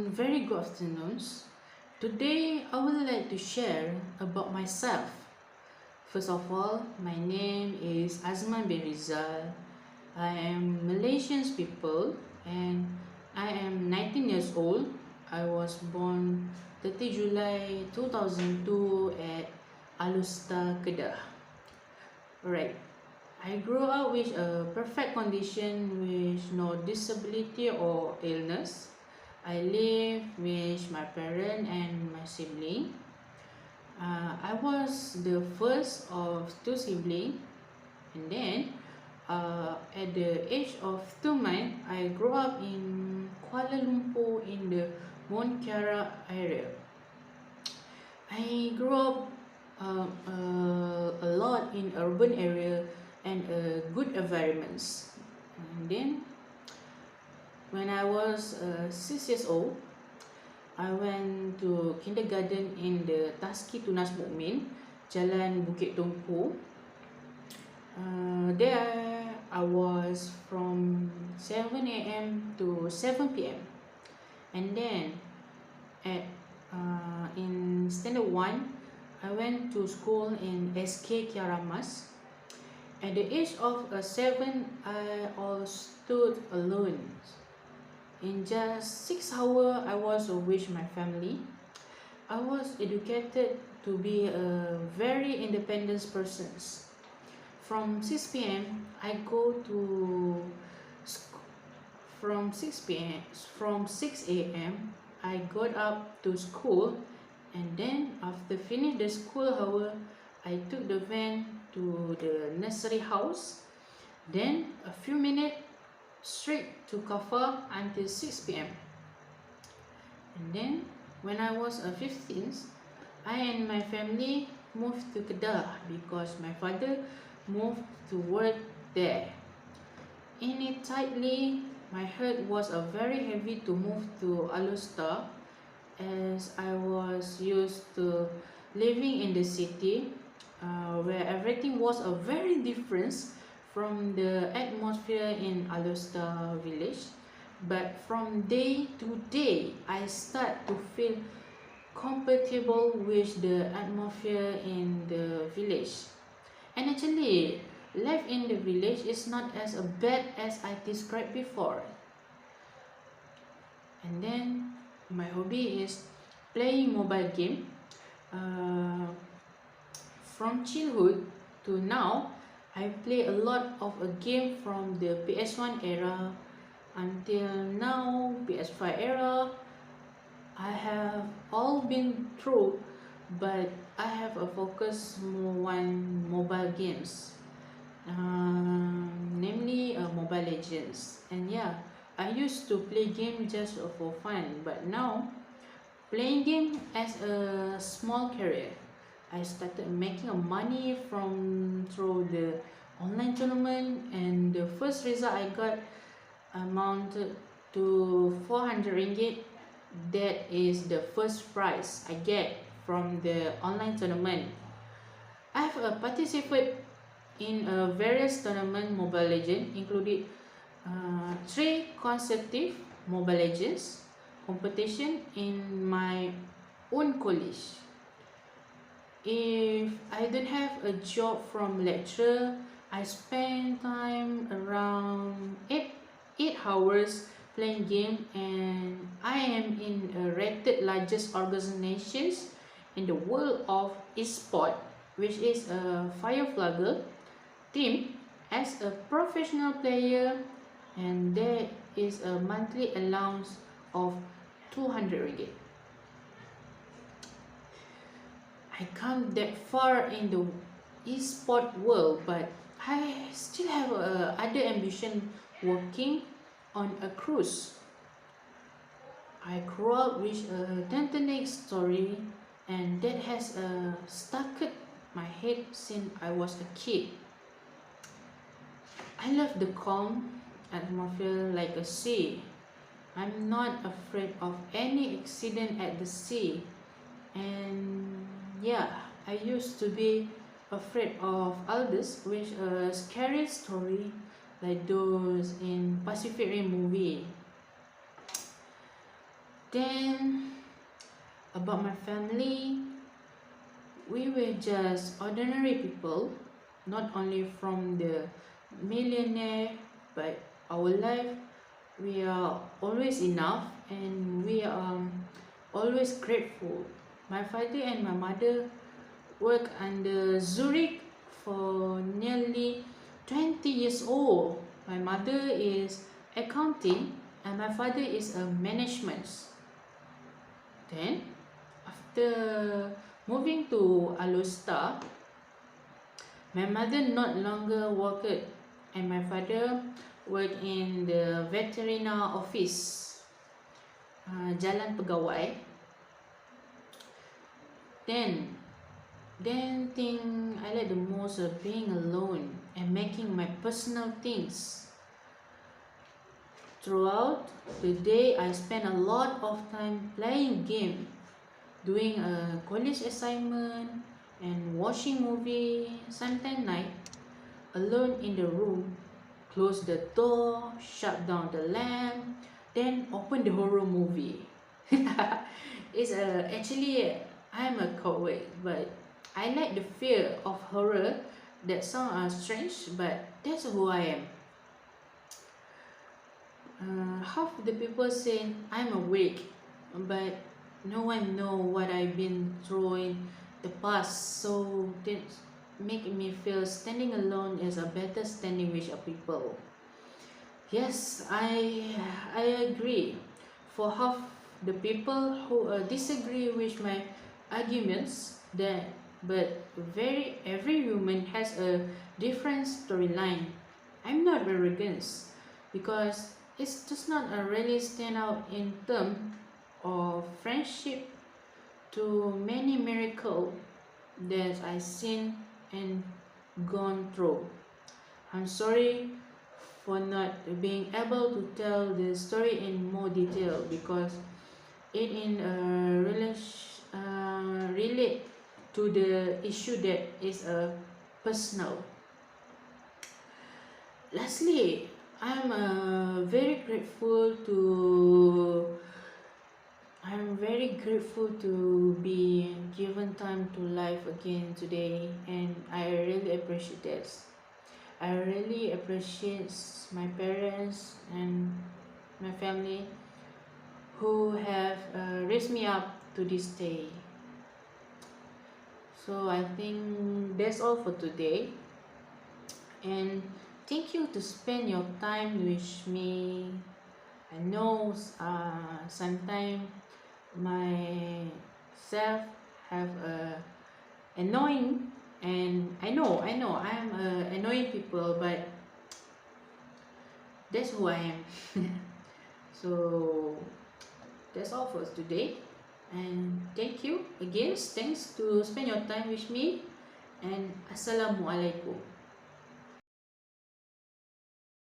Very good afternoons. Today I would like to share about myself. First of all, my name is Azman bin Rizal. I am Malaysian people and I am 19 years old. I was born 30 July 2002 at Alusta, Kedah. Alright. I grew up with a perfect condition with no disability or illness. I live with my parent and my sibling. I was the first of two siblings, and then at the age of 2 months, I grew up in Kuala Lumpur in the Mont Kiara area. I grew up a lot in urban area and good environments. And then when I was 6 years old, I went to kindergarten in the Taski Tunas Mukmin, Jalan Bukit Tumpu. There I was from 7 a.m. to 7 p.m. And then at in standard 1, I went to school in SK Kiaramas. At the age of 7, I all stood alone. In just 6 hours, I was with my family. I was educated to be a very independent person. From 6 p.m., I go to from 6 a.m. I got up to school, and then after finish the school hour, I took the van to the nursery house. Then a few minutes straight to Kafar until 6 p.m. And then when I was 15, I and my family moved to Kedah because my father moved to work there. In it tightly, my heart was very heavy to move to Alusta, as I was used to living in the city where everything was a very different from the atmosphere in Alusta village. But from day to day, I start to feel compatible with the atmosphere in the village. And actually, life in the village is not as bad as I described before. And then my hobby is playing mobile game. From childhood to now, I play a lot of a game from the PS1 era until now PS5 era. I have all been through, but I have a focus more on mobile games, namely Mobile Legends. And yeah, I used to play game just for fun, but now playing game as a small career. I started making money from through the online tournament, and the first result I got amounted to 400 ringgit. That is the first prize I get from the online tournament. I have participated in various tournament Mobile Legends, including 3 consecutive Mobile Legends competition in my own college. If I don't have a job from lecture, I spend time around 8 hours playing game, and I am in a rated largest organizations in the world of esport, which is a Fireflagger team as a professional player, and there is a monthly allowance of 200 ringgit. I come that far in the esport world, but I still have other ambition working on a cruise. I grew up with a Titanic story, and that has stuck in my head since I was a kid. I love the calm atmosphere like a sea. I'm not afraid of any accident at the sea, and yeah, I used to be afraid of Aldous, which a scary story like those in Pacific Rim movie. Then about my family, we were just ordinary people, not only from the millionaire, but our life, we are always enough and we are always grateful. My father and my mother work under Zurich for nearly 20 years old. My mother is accounting and my father is a management. Then after moving to Alusta, my mother not longer worked and my father worked in the veterinary office, Jalan Pegawai. Then thing I like the most being alone and making my personal things. Throughout the day, I spend a lot of time playing game, doing a college assignment, and watching movie. Sometimes night, alone in the room, close the door, shut down the lamp, then open the horror movie. It's actually I'm a coward, but I like the fear of horror. That sounds strange, but that's who I am. Half the people say I'm awake, but no one know what I've been through in the past. So that make me feel standing alone is a better standing with a people. Yes, I agree. For half the people who disagree with my arguments, that but every human has a different storyline. I'm not arrogant because it does not really stand out in terms of friendship to many miracles that I've seen and gone through. I'm sorry for not being able to tell the story in more detail because it in relate to the issue that is personal. Lastly, I'm very grateful to be given time to life again today, and I really appreciate this. I really appreciate my parents and my family who have raised me up to this day. So I think that's all for today, and thank you to spend your time with me. I know sometimes myself have a annoying, and I know I'm annoying people, but that's who I am. So that's all for today, and thank you again. Thanks to spend your time with me, and assalamualaikum.